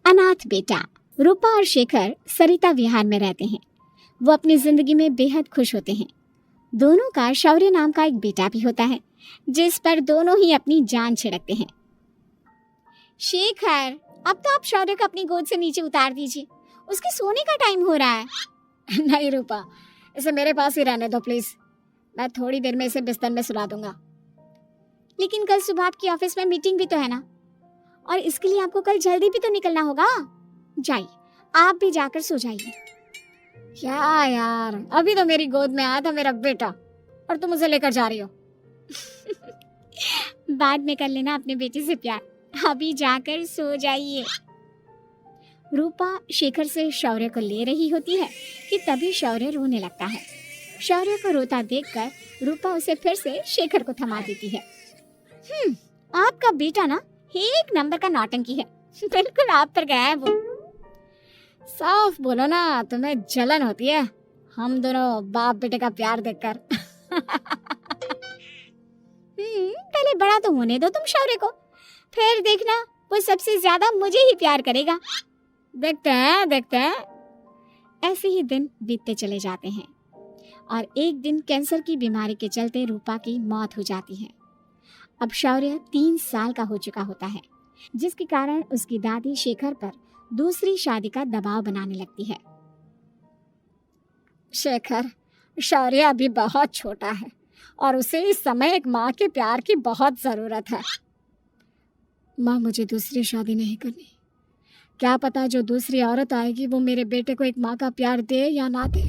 अनाथ बेटा। रूपा और शेखर सरिता विहार में रहते हैं। वो अपनी जिंदगी में बेहद खुश होते हैं। दोनों का शौर्य नाम का एक बेटा भी होता है, जिस पर दोनों ही अपनी जान छिड़कते हैं। शेखर, अब तो आप शौर्य को अपनी गोद से नीचे उतार दीजिए, उसके सोने का टाइम हो रहा है। नहीं रूपा, इसे मेरे पास ही रहने दो प्लीज। मैं थोड़ी देर में इसे बिस्तर में सुला दूंगा। लेकिन कल सुबह आपकी ऑफिस में मीटिंग भी तो है ना, और इसके लिए आपको कल जल्दी भी तो निकलना होगा। जाइए, आप भी जाकर सो जाइए। क्या यार, अभी तो मेरी गोद में आया था मेरा बेटा और तुम उसे लेकर जा रही हो। बाद में कर लेना अपने बेटे से प्यार, अभी जाकर सो जाइए। रूपा शेखर से शौर्य को ले रही होती है कि तभी शौर्य रोने लगता है। शौर्य को रोता देखकर रूपा उसे फिर से शेखर को थमा देती है। आपका बेटा ना एक नंबर का नौटंकी है, बिल्कुल आप पर गया है वो। साफ बोलो ना, तुम्हें जलन होती है हम दोनों बाप बेटे का प्यार देखकर। पहले बड़ा तो होने दो तुम शौर्य को, फिर देखना वो सबसे ज्यादा मुझे ही प्यार करेगा। देखते हैं। ऐसे ही दिन बीतते चले जाते हैं और एक दिन कैंसर की बीमारी के चलते रूपा की मौत हो जाती है। अब शौर्य 3 साल का हो चुका होता है, जिसके कारण उसकी दादी शेखर पर दूसरी शादी का दबाव बनाने लगती है। शेखर, शौर्य अभी बहुत छोटा है और उसे इस समय एक माँ के प्यार की बहुत जरूरत है। माँ, मुझे दूसरी शादी नहीं करनी। क्या पता जो दूसरी औरत आएगी वो मेरे बेटे को एक माँ का प्यार दे या ना दे।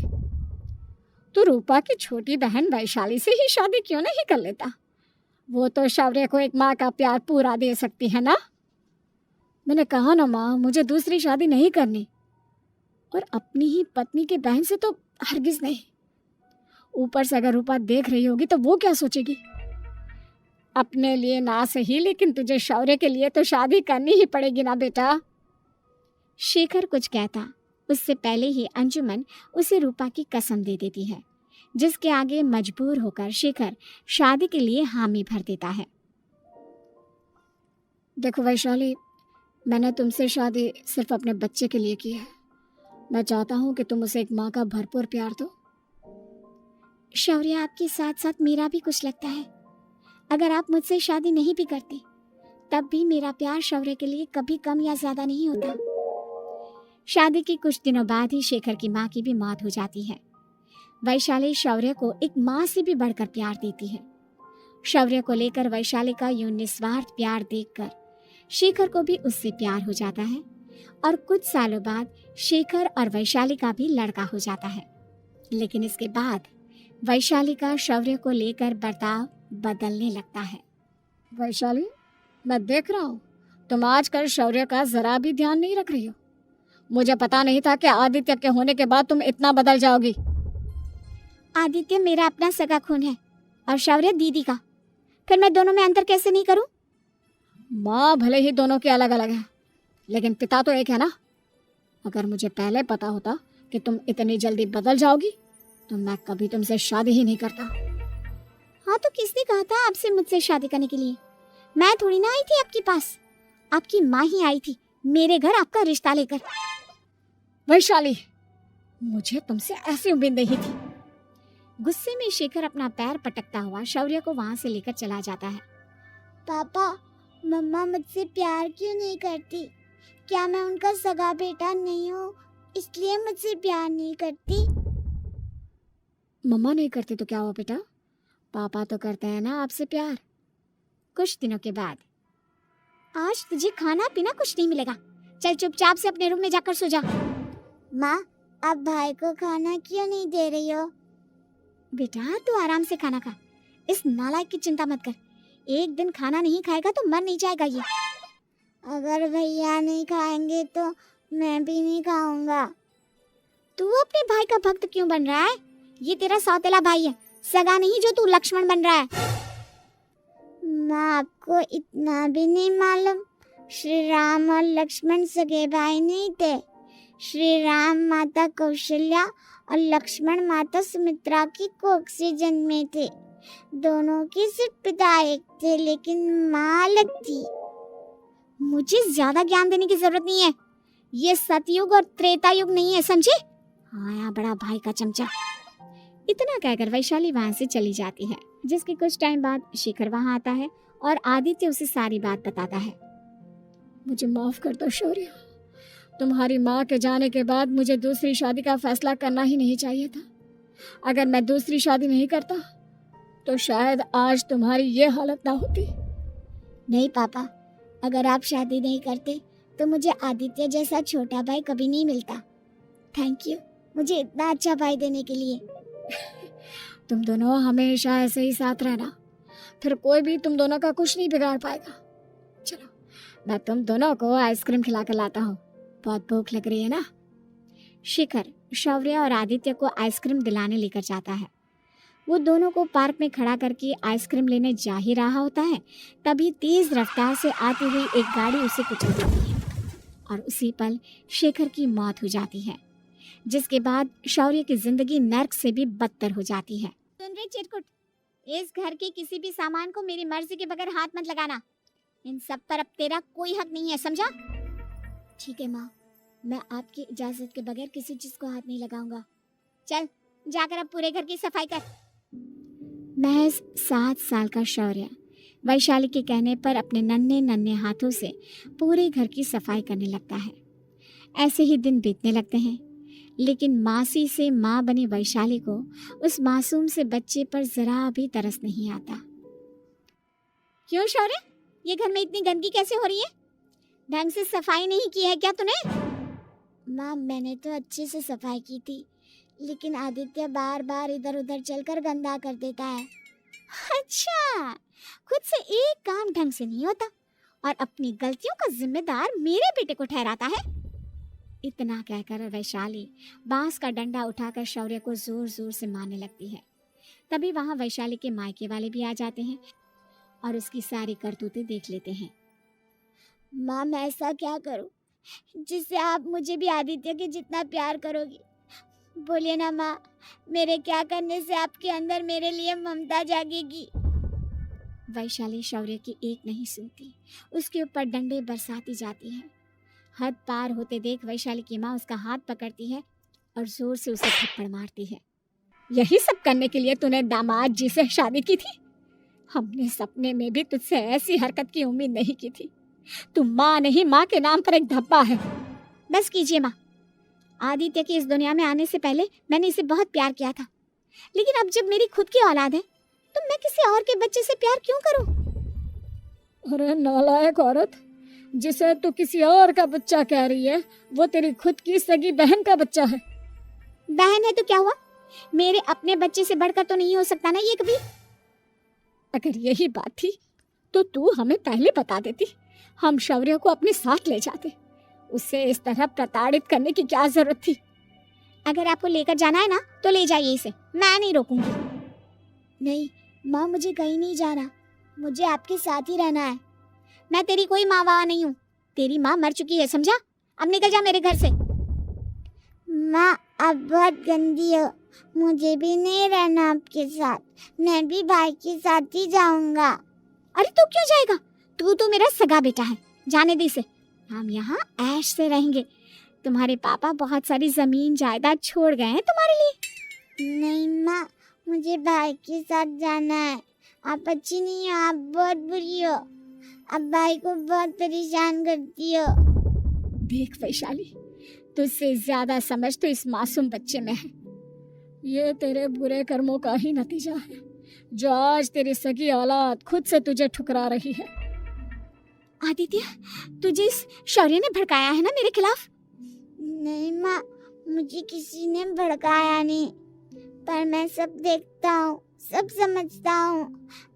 तो रूपा की छोटी बहन वैशाली से ही शादी क्यों नहीं कर लेता? वो तो शौर्य को एक माँ का प्यार पूरा दे सकती है ना। मैंने कहा ना माँ, मुझे दूसरी शादी नहीं करनी, और अपनी ही पत्नी के बहन से तो हरगिज नहीं। ऊपर से अगर रूपा देख रही होगी तो वो क्या सोचेगी? अपने लिए ना सही, लेकिन तुझे शौर्य के लिए तो शादी करनी ही पड़ेगी ना बेटा। शेखर कुछ कहता उससे पहले ही अंजुमन उसे रूपा की कसम दे देती है, जिसके आगे मजबूर होकर शेखर शादी के लिए हामी भर देता है। देखो वैशाली, मैंने तुमसे शादी सिर्फ अपने बच्चे के लिए की है। मैं चाहता हूँ कि तुम उसे एक माँ का भरपूर प्यार दो। शौर्य, आपके साथ साथ मेरा भी कुछ लगता है। अगर आप मुझसे शादी नहीं भी करते तब भी मेरा प्यार शौर्य के लिए कभी कम या ज्यादा नहीं होता। शादी के कुछ दिनों बाद ही शेखर की माँ की भी मौत हो जाती है। वैशाली शौर्य को एक माँ से भी बढ़कर प्यार देती है। शौर्य को लेकर वैशाली का यूं निस्वार्थ प्यार देखकर शेखर को भी उससे प्यार हो जाता है और कुछ सालों बाद शेखर और वैशाली का भी लड़का हो जाता है। लेकिन इसके बाद वैशाली का शौर्य को लेकर बर्ताव बदलने लगता है। वैशाली, मैं देख रहा हूँ तुम आजकल शौर्य का जरा भी ध्यान नहीं रख रही हो। मुझे पता नहीं था कि आदित्य के होने के बाद तुम इतना बदल जाओगी। आदित्य मेरा अपना सगा खून है और शौर्य दीदी का, फिर मैं दोनों में अंतर कैसे नहीं करूं? माँ भले ही दोनों के अलग अलग है, लेकिन पिता तो एक है ना। अगर मुझे पहले पता होता कि तुम इतनी जल्दी बदल जाओगी तो मैं कभी तुमसे शादी ही नहीं करता। हाँ, तो किसने कहा था आपसे मुझसे शादी करने के लिए? मैं थोड़ी ना आई थी आपके पास, आपकी माँ ही आई थी मेरे घर आपका रिश्ता लेकर। वैशाली, मुझे तुमसे ऐसी उम्मीद नहीं थी। गुस्से में शेखर अपना पैर पटकता हुआ शौर्य को वहां से लेकर चला जाता है। पापा, मम्मा मुझसे प्यार क्यों नहीं करती? क्या मैं उनका सगा बेटा नहीं हूँ इसलिए मुझसे प्यार नहीं करती? मम्मा नहीं करती तो क्या हुआ बेटा, पापा तो करते हैं ना आपसे प्यार। कुछ दिनों के बाद, आज तुझे खाना पीना कुछ नहीं मिलेगा, चल चुपचाप से अपने रूम में जाकर सो जा। माँ, आप भाई को खाना क्यों नहीं दे रही हो? बेटा तू आराम से खाना खा, इस नालायक की चिंता मत कर। एक दिन खाना नहीं खाएगा तो मर नहीं जाएगा ये। अगर भैया नहीं खाएंगे तो मैं भी नहीं खाऊंगा। तू अपने भाई का भक्त क्यों बन रहा है? ये तेरा सौतेला भाई है, सगा नहीं जो तू लक्ष्मण बन रहा है। माँ, आपको इतना भी नहीं मालूम, श्री राम और लक्ष्मण सगे भाई नहीं थे। श्री राम माता कौशल्या और लक्ष्मण माता सुमित्रा की कोख से जन्मे थे। दोनों के सिर्फ पिता एक थे लेकिन माँ अलग थी। मुझे ज्यादा ज्ञान देने की जरूरत नहीं है, ये सतयुग और त्रेता युग नहीं है, समझे? आया बड़ा भाई का चमचा। इतना कहकर वैशाली वहां से चली जाती है, जिसके कुछ टाइम बाद शिखर वहां आता है और आदित्य उसे सारी बात बताता है। मुझे माफ कर दो शौर्य, तुम्हारी माँ के जाने के बाद मुझे दूसरी शादी का फैसला करना ही नहीं चाहिए था। अगर मैं दूसरी शादी नहीं करता तो शायद आज तुम्हारी ये हालत ना होती। नहीं पापा, अगर आप शादी नहीं करते तो मुझे आदित्य जैसा छोटा भाई कभी नहीं मिलता। थैंक यू मुझे इतना अच्छा भाई देने के लिए। तुम दोनों हमेशा ऐसे ही साथ रहना, फिर कोई भी तुम दोनों का कुछ नहीं बिगाड़ पाएगा। चलो मैं तुम दोनों को आइसक्रीम खिला कर लाता हूँ, बहुत भूख लग रही है ना। शिखर शौर्य और आदित्य को आइसक्रीम दिलाने लेकर जाता है। वो दोनों को पार्क में खड़ा करके आइसक्रीम लेने जा ही रहा होता है, तभी तेज रफ्तार से आती हुई एक गाड़ी उसे कुचल देती है और उसी पल शेखर की मौत हो जाती है, जिसके बाद शौर्य की जिंदगी नर्क से भी बदतर हो जाती है। सुन रही चिरकुट, इस घर के किसी भी सामान को मेरी मर्जी के बगैर हाथ मत लगाना। इन सब पर अब तेरा कोई हक नहीं है, समझा? ठीक है माँ, मैं आपकी इजाजत के बगैर किसी चीज को हाथ नहीं लगाऊंगा। चल जाकर अब पूरे घर की सफाई कर। महज 7 साल का शौर्य वैशाली के कहने पर अपने नन्हे नन्हे हाथों से पूरे घर की सफाई करने लगता है। ऐसे ही दिन बीतने लगते हैं, लेकिन मासी से माँ बनी वैशाली को उस मासूम से बच्चे पर जरा भी तरस नहीं आता। क्यों शौर्य, ये घर में इतनी गंदगी कैसे हो रही है? ढंग से सफाई नहीं की है क्या तूने? माँ मैंने तो अच्छे से सफाई की थी, लेकिन आदित्य बार बार इधर उधर चलकर गंदा कर देता है। अच्छा, खुद से एक काम ढंग से नहीं होता और अपनी गलतियों का जिम्मेदार मेरे बेटे को ठहराता है। इतना कहकर वैशाली बांस का डंडा उठाकर शौर्य को जोर जोर से मारने लगती है। तभी वहां वैशाली के मायके वाले भी आ जाते हैं और उसकी सारी करतूतें देख लेते हैं। माँ मैं ऐसा क्या करूं जिससे आप मुझे भी आदित्य के जितना प्यार करोगी? बोलिए ना माँ, मेरे क्या करने से आपके अंदर मेरे लिए ममता जागेगी? वैशाली शौर्य की एक नहीं सुनती, उसके ऊपर डंडे बरसाती जाती है। हद पार होते देख वैशाली की माँ उसका हाथ पकड़ती है और जोर से उसे थप्पड़ मारती है। यही सब करने के लिए तूने दामाद जी से शादी की थी? हमने सपने में भी तुझसे ऐसी हरकत की उम्मीद नहीं की थी। तू माँ नहीं, माँ के नाम पर एक धब्बा है। बस कीजिए माँ, आदित्य के इस दुनिया में आने से पहले मैंने इसे बहुत प्यार किया था, लेकिन अब जब मेरी खुद की औलाद है तो मैं किसी और के बच्चे से प्यार क्यों करूं? अरे नालायक औरत, जिसे तू किसी और का बच्चा कह रही है वो तेरी खुद की सगी बहन का बच्चा है। बहन है तो क्या हुआ, मेरे अपने बच्चे से बढ़कर तो नहीं हो सकता ना ये कभी। अगर यही बात थी तो तू हमें पहले बता देती, हम शौर्य को अपने साथ ले जाते। उसे इस तरह प्रताड़ित करने की क्या जरूरत थी? अगर आपको लेकर जाना है ना तो ले जाइए इसे, मैं नहीं रोकूंगी। नहीं माँ, मुझे कहीं नहीं जाना, मुझे आपके साथ ही रहना है। मैं तेरी कोई माँ वाँ नहीं हूँ, तेरी माँ मर चुकी है, समझा? अब निकल जा मेरे घर से। माँ आप बहुत गंदी हो, मुझे भी नहीं रहना आपके साथ, मैं भी भाई के साथ ही जाऊंगा। अरे तू क्यों जाएगा, तू तो मेरा सगा बेटा है, जाने दे इसे। हम यहाँ ऐश से रहेंगे, तुम्हारे पापा बहुत सारी जमीन जायदाद छोड़ गए हैं तुम्हारे लिए। नहीं माँ, मुझे भाई के साथ जाना है, आप अच्छी नहीं हो, आप बहुत बुरी हो, आप भाई को बहुत परेशान करती हो। देख वैशाली, तुझसे ज्यादा समझ तो इस मासूम बच्चे में है। ये तेरे बुरे कर्मों का ही नतीजा है, जो आज तेरी सगी औलाद खुद से तुझे ठुकरा रही है। आदित्य, तुझे इस शौर्य ने भड़काया है ना मेरे खिलाफ? नहीं माँ, मुझे किसी ने भड़काया नहीं, पर मैं सब देखता हूँ, सब समझता हूँ।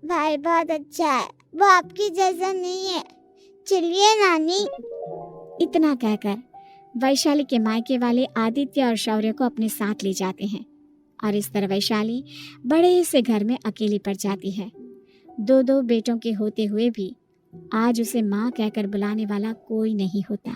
भाई बहुत अच्छा है, वो आपकी जैसा नहीं है, चलिए नानी। इतना कहकर वैशाली के मायके वाले आदित्य और शौर्य को अपने साथ ले जाते हैं और इस तरह वैशाली बड़े से घर में अकेली पड़ जाती है। 2 बेटों के होते हुए भी आज उसे माँ कहकर बुलाने वाला कोई नहीं होता।